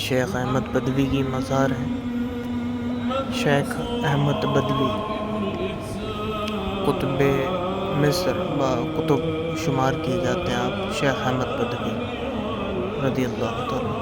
शेख अहमद बदवी की मज़ार है। शेख अहमद बदवी कुतुब मिस्र व कुतुब शुमार किए जाते हैं। आप शेख अहमद बदवी रदी अल्लाह तआला।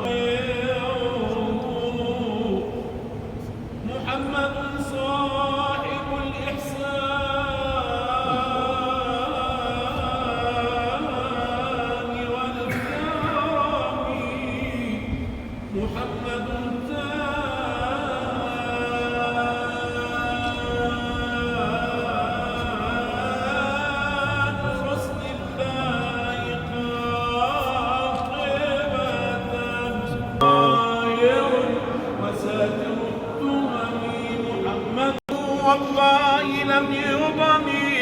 والله لم يضني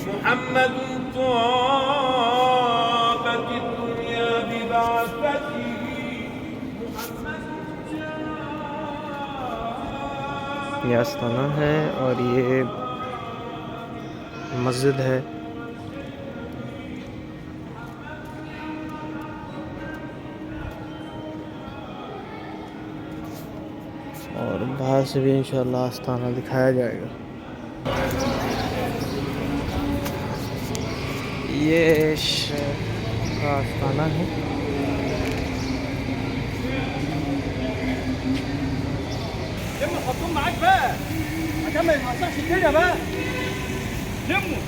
محمد طابت الدنيا ببعثته ये आस्थाना है और ये मस्जिद है। और बाहर से भी इंशाल्लाह आस्थाना दिखाया जाएगा। ये शेख का आस्थाना है। لموا حطهم معاك بقى عشان ما يتوسخش الدنيا بقى. لموا